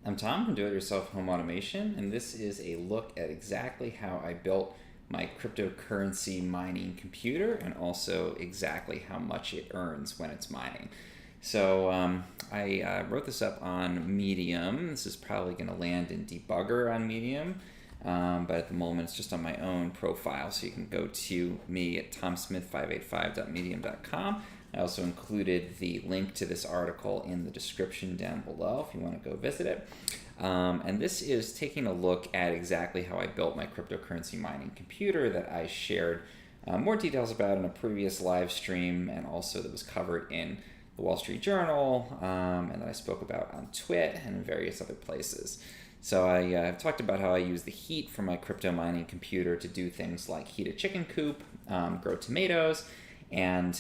I'm Tom from Do It Yourself Home Automation, and this is a look at exactly how I built my cryptocurrency mining computer and also exactly how much it earns when it's mining. I wrote this up on Medium. This is probably going to land in Debugger on Medium, but at the moment it's just on my own profile, so you can go to me at tomsmith585.medium.com. I also included the link to this article in the description down below if you want to go visit it. And this is taking a look at exactly how I built my cryptocurrency mining computer that I shared more details about in a previous live stream, and also that was covered in the Wall Street Journal, and that I spoke about on Twit and in various other places. So I've talked about how I use the heat from my crypto mining computer to do things like heat a chicken coop, grow tomatoes, and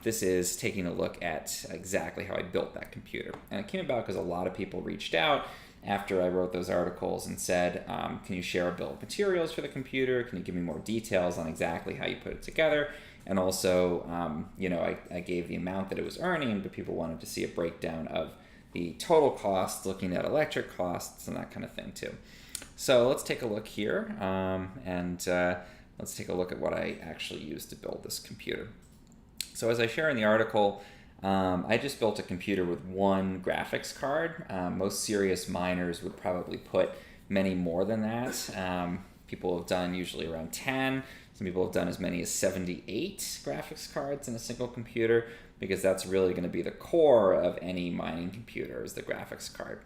this is taking a look at exactly how I built that computer. And it came about because a lot of people reached out after I wrote those articles and said, can you share a bill of materials for the computer? Can you give me more details on exactly how you put it together? And also, I gave the amount that it was earning, but people wanted to see a breakdown of the total cost, looking at electric costs and that kind of thing too. So let's take a look here, and let's take a look at what I actually used to build this computer. So as I share in the article, I just built a computer with one graphics card. Most serious miners would probably put many more than that. People have done usually around 10. Some people have done as many as 78 graphics cards in a single computer, because that's really going to be the core of any mining computer, is the graphics card.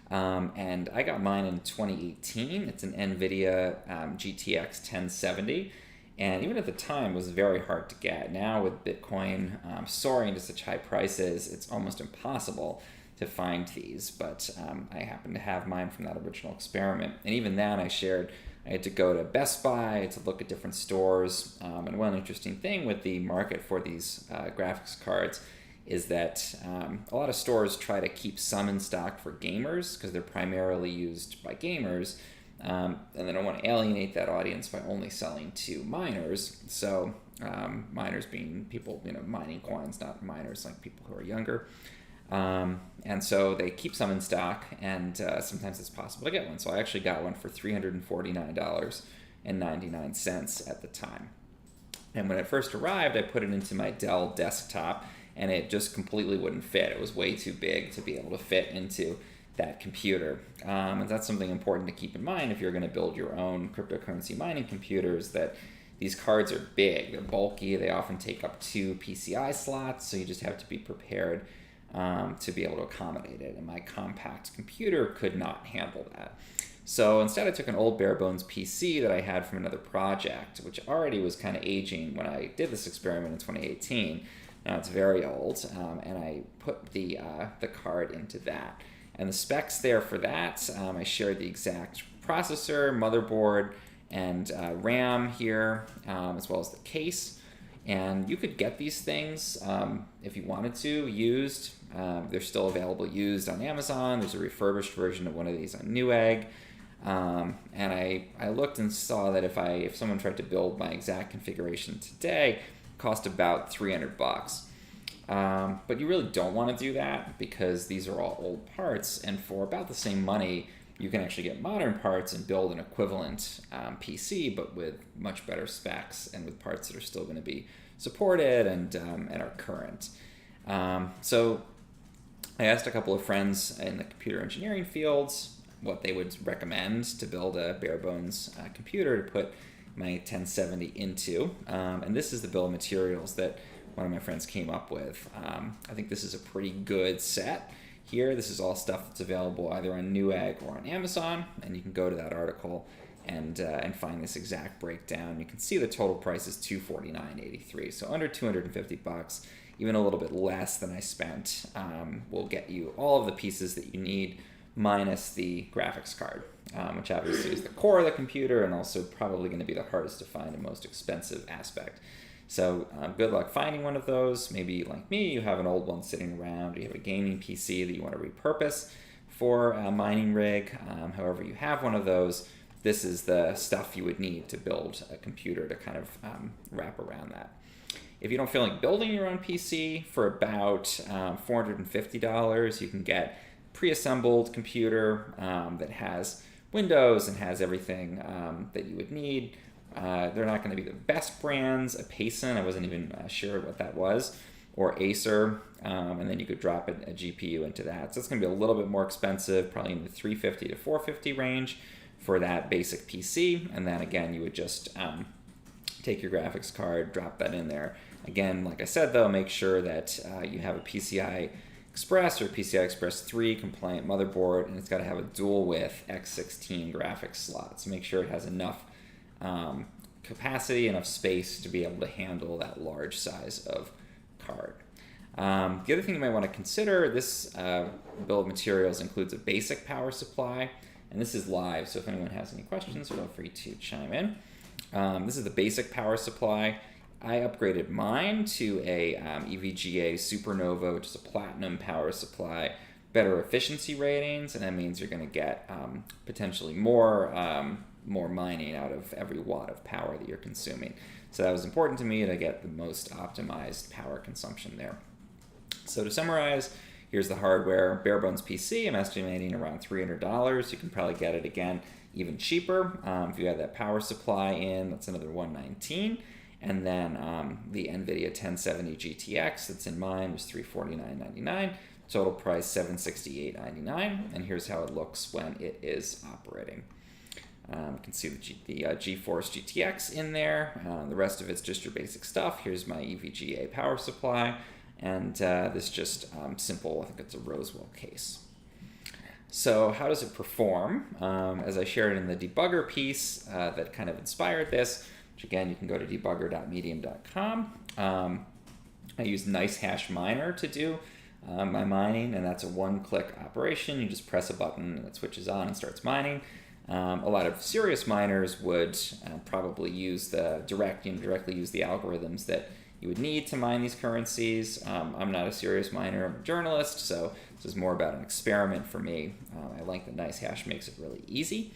And I got mine in 2018. It's an NVIDIA GTX 1070. And even at the time, it was very hard to get. Now with Bitcoin soaring to such high prices, it's almost impossible to find these. But I happen to have mine from that original experiment. And even then, I had to go to Best Buy to look at different stores. And one interesting thing with the market for these graphics cards is that a lot of stores try to keep some in stock for gamers, because they're primarily used by gamers. And they don't want to alienate that audience by only selling to miners. So miners being people, mining coins, not miners like people who are younger. And so they keep some in stock, and sometimes it's possible to get one. So I actually got one for $349.99 at the time. And when it first arrived, I put it into my Dell desktop, and it just completely wouldn't fit. It was way too big to be able to fit into that computer. And that's something important to keep in mind if you're going to build your own cryptocurrency mining computers, that these cards are big, they're bulky, they often take up 2 PCI slots, so you just have to be prepared to be able to accommodate it. And my compact computer could not handle that. So instead I took an old bare bones PC that I had from another project, which already was kind of aging when I did this experiment in 2018. Now it's very old, and I put the card into that. And the specs there for that, I shared the exact processor, motherboard, and RAM here, as well as the case. And you could get these things if you wanted to, used. They're still available used on Amazon. There's a refurbished version of one of these on Newegg. And I looked and saw that if someone tried to build my exact configuration today, it cost about $300. But you really don't want to do that, because these are all old parts, and for about the same money you can actually get modern parts and build an equivalent PC, but with much better specs and with parts that are still going to be supported and are current. So I asked a couple of friends in the computer engineering fields what they would recommend to build a bare bones computer to put my 1070 into, and this is the bill of materials that one of my friends came up with. I think this is a pretty good set here. This is all stuff that's available either on Newegg or on Amazon, and you can go to that article and find this exact breakdown. You can see the total price is $249.83, so under $250, even a little bit less than I spent, will get you all of the pieces that you need, minus the graphics card, which obviously is the core of the computer and also probably going to be the hardest to find and most expensive aspect. So good luck finding one of those. Maybe like me, you have an old one sitting around, or you have a gaming PC that you want to repurpose for a mining rig. However you have one of those, this is the stuff you would need to build a computer to kind of wrap around that. If you don't feel like building your own PC, for about $450, you can get pre-assembled computer that has Windows and has everything that you would need. They're not going to be the best brands. A Payson, I wasn't even sure what that was, or Acer, and then you could drop a GPU into that. So it's going to be a little bit more expensive, probably in the $350 to $450 range for that basic PC. And then again, you would just take your graphics card, drop that in there. Again, like I said though, make sure that you have a PCI Express or PCI Express 3 compliant motherboard, and it's got to have a dual width X16 graphics slot. So make sure it has enough capacity, enough space to be able to handle that large size of card. The other thing you might want to consider, this bill of materials includes a basic power supply, and this is live, so if anyone has any questions, feel free to chime in. This is the basic power supply. I upgraded mine to a EVGA Supernova, which is a platinum power supply, better efficiency ratings, and that means you're going to get potentially more mining out of every watt of power that you're consuming. So that was important to me to get the most optimized power consumption there. So to summarize, here's the hardware. Bare bones PC, I'm estimating around $300. You can probably get it again even cheaper. If you have that power supply in, that's another $119. And then the NVIDIA 1070 GTX that's in mine was $349.99. Total price $768.99. And here's how it looks when it is operating. You can see the GeForce GTX in there. The rest of it's just your basic stuff. Here's my EVGA power supply. And this just simple, I think it's a Roswell case. So how does it perform? As I shared in the debugger piece that kind of inspired this, which again, you can go to debugger.medium.com. I use NiceHash Miner to do my mining, and that's a one-click operation. You just press a button and it switches on and starts mining. A lot of serious miners would probably use directly use the algorithms that you would need to mine these currencies. I'm not a serious miner, I'm a journalist, so this is more about an experiment for me. I like that NiceHash makes it really easy.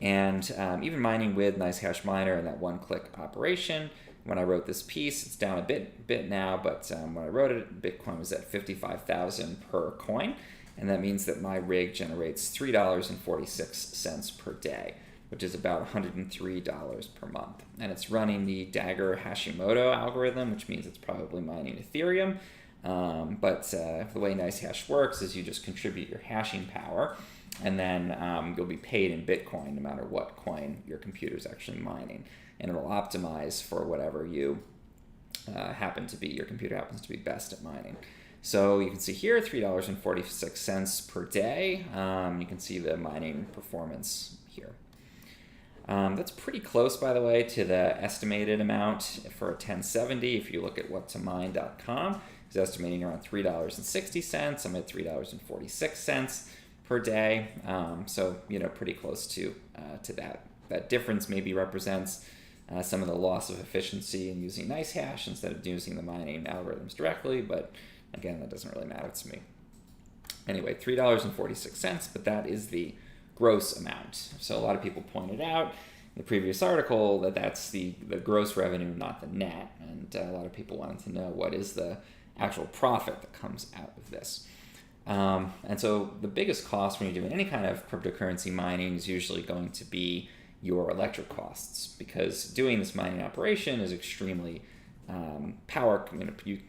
And even mining with NiceHash Miner and that one-click operation, when I wrote this piece, it's down a bit now, but when I wrote it, Bitcoin was at 55,000 per coin, and that means that my rig generates $3.46 per day, which is about $103 per month. And it's running the Dagger Hashimoto algorithm, which means it's probably mining Ethereum. But the way NiceHash works is you just contribute your hashing power, and then you'll be paid in Bitcoin no matter what coin your computer's actually mining. And it'll optimize for whatever you your computer happens to be best at mining. So you can see here, $3.46 per day. You can see the mining performance here. That's pretty close, by the way, to the estimated amount for a 1070. If you look at whatomine.com, it's estimating around $3.60. I'm at $3.46 per day. So, pretty close to that. That difference maybe represents some of the loss of efficiency in using NiceHash instead of using the mining algorithms directly, but again, that doesn't really matter to me. Anyway, $3.46, but that is the gross amount. So a lot of people pointed out in the previous article that that's the gross revenue, not the net, and a lot of people wanted to know what is the actual profit that comes out of this. And so the biggest cost when you're doing any kind of cryptocurrency mining is usually going to be your electric costs, because doing this mining operation is extremely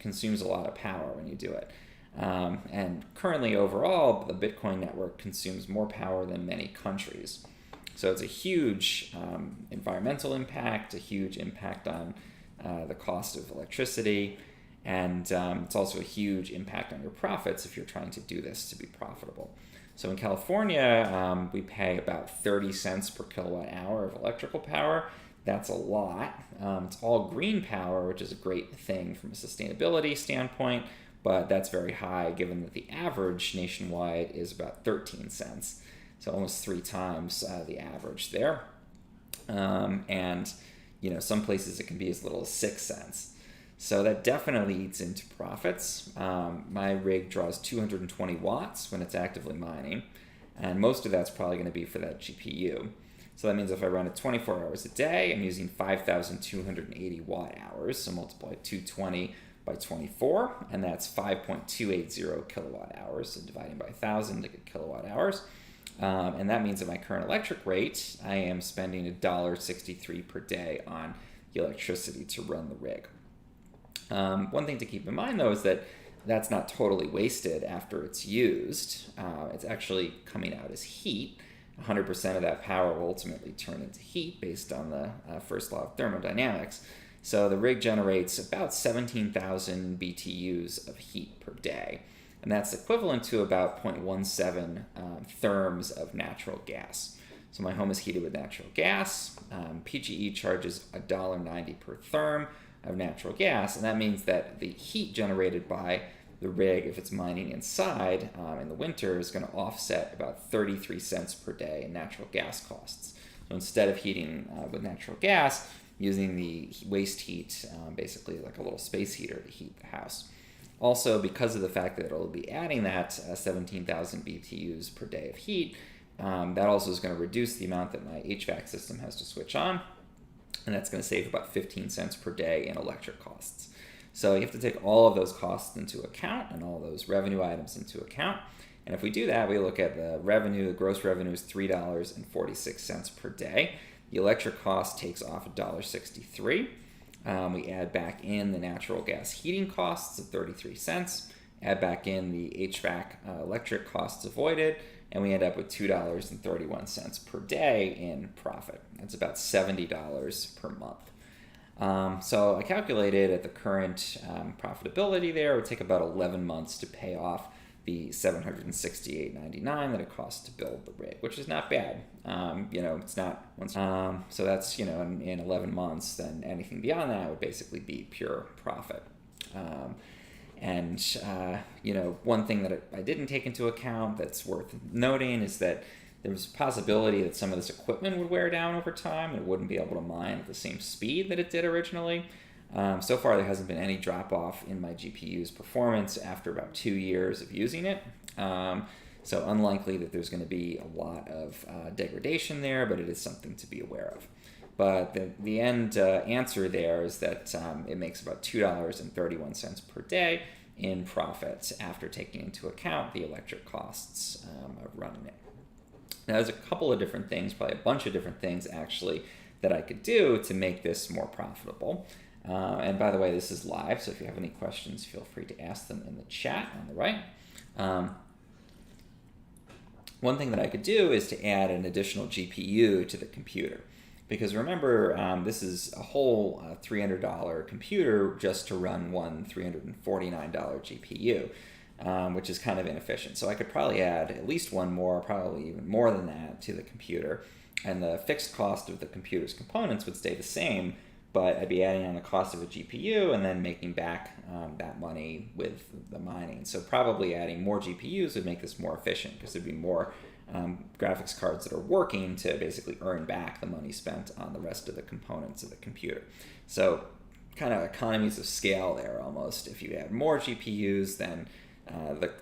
consumes a lot of power when you do it. And currently overall, the Bitcoin network consumes more power than many countries. So it's a huge environmental impact, a huge impact on the cost of electricity, and it's also a huge impact on your profits if you're trying to do this to be profitable. So in California, we pay about 30 cents per kilowatt hour of electrical power. That's a lot. It's all green power, which is a great thing from a sustainability standpoint, but that's very high given that the average nationwide is about 13 cents. So almost 3 times the average there. And some places it can be as little as 6 cents. So that definitely eats into profits. My rig draws 220 watts when it's actively mining, and most of that's probably going to be for that GPU. So that means if I run it 24 hours a day, I'm using 5,280 watt hours. So multiply 220 by 24, and that's 5.280 kilowatt hours. So dividing by 1,000 to get kilowatt hours. And that means at my current electric rate, I am spending $1.63 per day on the electricity to run the rig. One thing to keep in mind, though, is that that's not totally wasted after it's used. It's actually coming out as heat. 100% of that power will ultimately turn into heat based on the first law of thermodynamics. So the rig generates about 17,000 BTUs of heat per day. And that's equivalent to about 0.17 therms of natural gas. So my home is heated with natural gas. PGE charges $1.90 per therm of natural gas, and that means that the heat generated by the rig, if it's mining inside in the winter, is going to offset about 33 cents per day in natural gas costs. So instead of heating with natural gas, using the waste heat, basically like a little space heater to heat the house. Also, because of the fact that it'll be adding that 17,000 BTUs per day of heat, that also is going to reduce the amount that my HVAC system has to switch on, and that's going to save about 15 cents per day in electric costs. So you have to take all of those costs into account and all those revenue items into account. And if we do that, we look at the revenue. The gross revenue is $3.46 per day. The electric cost takes off $1.63. We add back in the natural gas heating costs of 33 cents, add back in the HVAC electric costs avoided, and we end up with $2.31 per day in profit. That's about $70 per month. So I calculated at the current profitability there, it would take about 11 months to pay off the $768.99 that it costs to build the rig, which is not bad. It's not once. So that's in 11 months. Then anything beyond that would basically be pure profit. One thing that I didn't take into account that's worth noting is that there was a possibility that some of this equipment would wear down over time and it wouldn't be able to mine at the same speed that it did originally. So far, there hasn't been any drop-off in my GPU's performance after about 2 years of using it. So unlikely that there's going to be a lot of degradation there, but it is something to be aware of. But the end answer there is that it makes about $2.31 per day in profit after taking into account the electric costs of running it. Now, there's a couple of different things, probably a bunch of different things actually, that I could do to make this more profitable. And by the way, this is live, so if you have any questions, feel free to ask them in the chat on the right. One thing that I could do is to add an additional GPU to the computer. Because remember, this is a whole $300 computer just to run one $349 GPU, which is kind of inefficient. So I could probably add at least one more, probably even more than that, to the computer. And the fixed cost of the computer's components would stay the same, but I'd be adding on the cost of a GPU and then making back that money with the mining. So probably adding more GPUs would make this more efficient because there'd be more graphics cards that are working to basically earn back the money spent on the rest of the components of the computer. So kind of economies of scale there almost. If you add more GPUs, then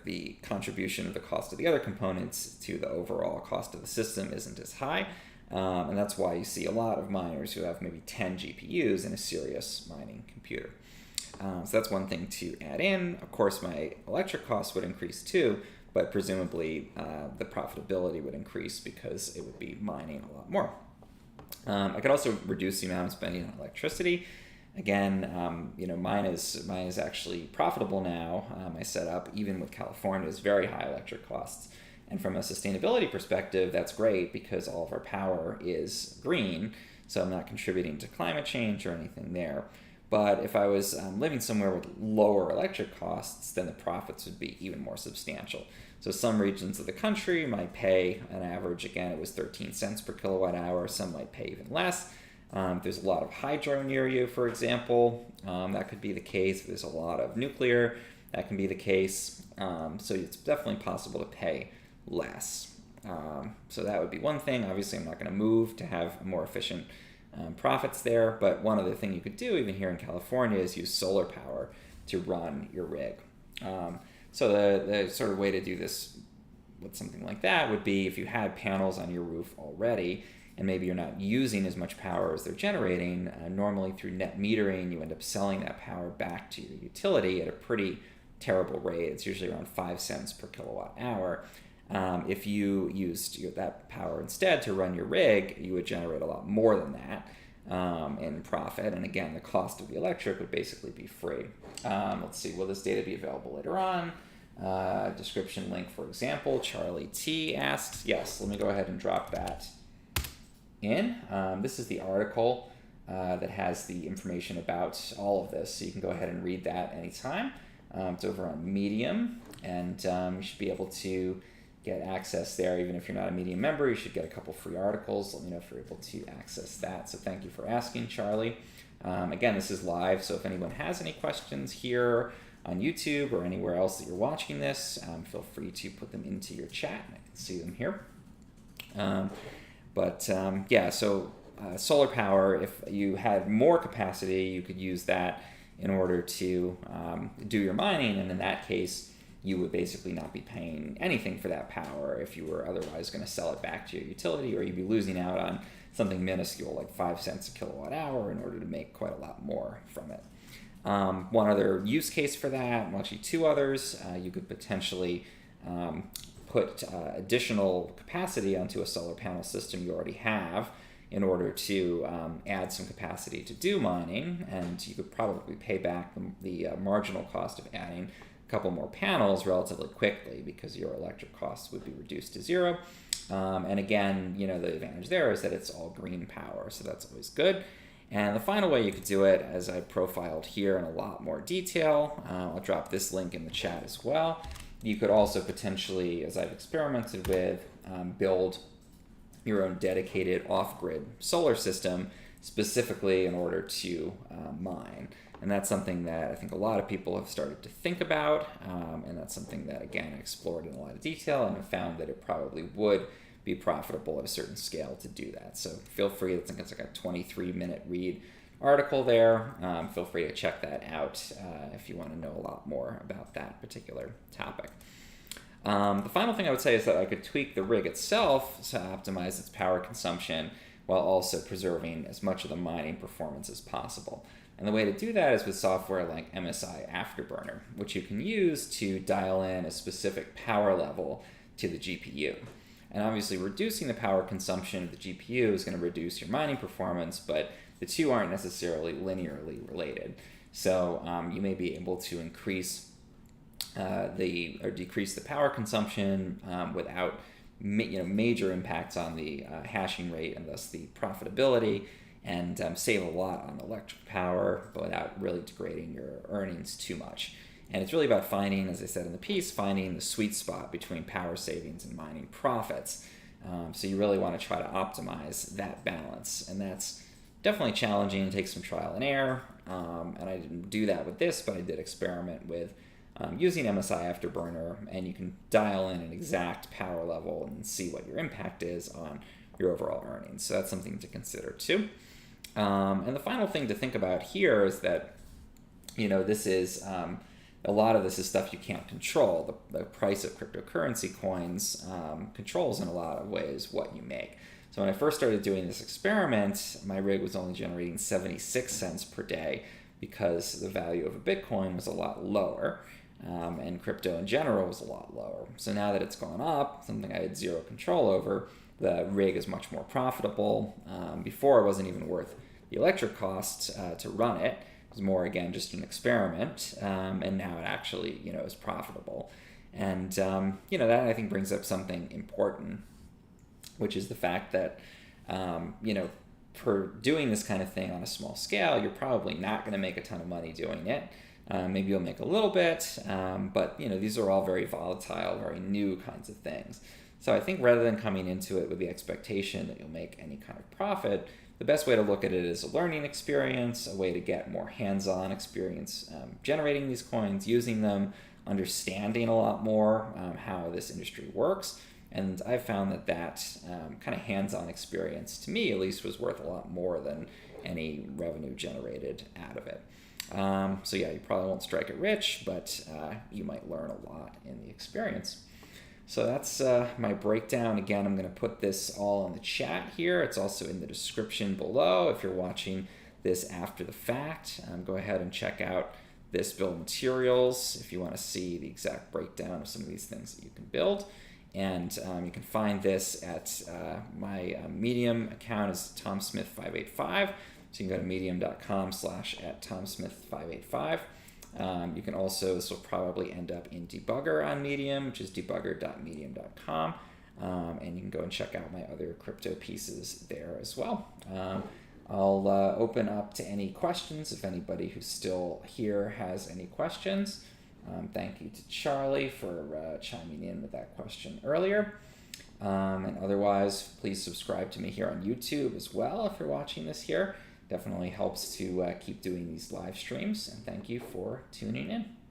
the contribution of the cost of the other components to the overall cost of the system isn't as high. And that's why you see a lot of miners who have maybe 10 GPUs in a serious mining computer. So that's one thing to add in. Of course, my electric costs would increase too, but presumably the profitability would increase because it would be mining a lot more. I could also reduce the amount I'm spending on electricity. Again, mine is actually profitable now. My setup, even with California, is very high electric costs. And from a sustainability perspective, that's great because all of our power is green, so I'm not contributing to climate change or anything there. But if I was living somewhere with lower electric costs, then the profits would be even more substantial. So some regions of the country might pay an average, again, it was 13 cents per kilowatt hour. Some might pay even less. There's a lot of hydro near you, for example. That could be the case. If there's a lot of nuclear, that can be the case. So it's definitely possible to pay less. So that would be one thing. Obviously, I'm not going to move to have more efficient profits there, but one other thing you could do, even here in California, is use solar power to run your rig. So the sort of way to do this with something like that would be if you had panels on your roof already and maybe you're not using as much power as they're generating, normally through net metering, you end up selling that power back to your utility at a pretty terrible rate. It's usually around 5 cents per kilowatt hour. If you used that power instead to run your rig, you would generate a lot more than that in profit. And again, the cost of the electric would basically be free. Let's see, will this data be available later on? Description link, for example. Charlie T asks, yes, let me go ahead and drop that in. This is the article that has the information about all of this, so you can go ahead and read that anytime. It's over on Medium, and you should be able to get access there. Even if you're not a Medium member, you should get a couple free articles. Let me know if you're able to access that. So thank you for asking, Charlie. Again, this is live, so if anyone has any questions here on YouTube or anywhere else that you're watching this, feel free to put them into your chat. I can see them here. Yeah, so solar power, if you had more capacity, you could use that in order to do your mining, and in that case, you would basically not be paying anything for that power if you were otherwise going to sell it back to your utility, or you'd be losing out on something minuscule like 5 cents a kilowatt hour in order to make quite a lot more from it. One other use case for that, well, actually two others, you could potentially put additional capacity onto a solar panel system you already have in order to add some capacity to do mining, and you could probably pay back the marginal cost of adding a couple more panels relatively quickly because your electric costs would be reduced to zero. And again, the advantage there is that it's all green power, so that's always good. And the final way you could do it, as I profiled here in a lot more detail, I'll drop this link in the chat as well. You could also potentially, as I've experimented with, build your own dedicated off-grid solar system specifically in order to mine. And that's something that I think a lot of people have started to think about, and that's something that, again, I explored in a lot of detail and have found that it probably would be profitable at a certain scale to do that. So feel free, I think it's like a 23-minute read article there. Feel free to check that out if you want to know a lot more about that particular topic. The final thing I would say is that I could tweak the rig itself to optimize its power consumption while also preserving as much of the mining performance as possible. And the way to do that is with software like MSI Afterburner, which you can use to dial in a specific power level to the GPU. And obviously reducing the power consumption of the GPU is going to reduce your mining performance, but the two aren't necessarily linearly related. So you may be able to increase decrease the power consumption without major impacts on the hashing rate and thus the profitability, and save a lot on electric power but without really degrading your earnings too much. And it's really about finding, as I said in the piece, finding the sweet spot between power savings and mining profits. So you really want to try to optimize that balance, and that's definitely challenging and takes some trial and error. And I didn't do that with this, but I did experiment with using MSI Afterburner, and you can dial in an exact power level and see what your impact is on your overall earnings. So that's something to consider too. And the final thing to think about here is that, this is a lot of this is stuff you can't control. The price of cryptocurrency coins controls in a lot of ways what you make. So when I first started doing this experiment, my rig was only generating 76 cents per day because the value of a Bitcoin was a lot lower, and crypto in general was a lot lower. So now that it's gone up, something I had zero control over, the rig is much more profitable. Before, it wasn't even worth the electric costs to run it. It was more, again, just an experiment, and now it actually, is profitable. And, that I think brings up something important, which is the fact that, for doing this kind of thing on a small scale, you're probably not going to make a ton of money doing it. Maybe you'll make a little bit, but, these are all very volatile, very new kinds of things. So I think rather than coming into it with the expectation that you'll make any kind of profit, the best way to look at it is a learning experience, a way to get more hands-on experience generating these coins, using them, understanding a lot more how this industry works. And I've found that kind of hands-on experience, to me at least, was worth a lot more than any revenue generated out of it. So yeah, you probably won't strike it rich, but you might learn a lot in the experience. So that's my breakdown. Again, I'm going to put this all in the chat here. It's also in the description below if you're watching this after the fact. Go ahead and check out this build materials if you want to see the exact breakdown of some of these things that you can build. And you can find this at my Medium account is TomSmith585. So you can go to medium.com/@TomSmith585. You can also, this will probably end up in Debugger on Medium, which is debugger.medium.com. And you can go and check out my other crypto pieces there as well. I'll open up to any questions if anybody who's still here has any questions. Thank you to Charlie for chiming in with that question earlier. And otherwise, please subscribe to me here on YouTube as well if you're watching this here. Definitely helps to keep doing these live streams. And thank you for tuning in.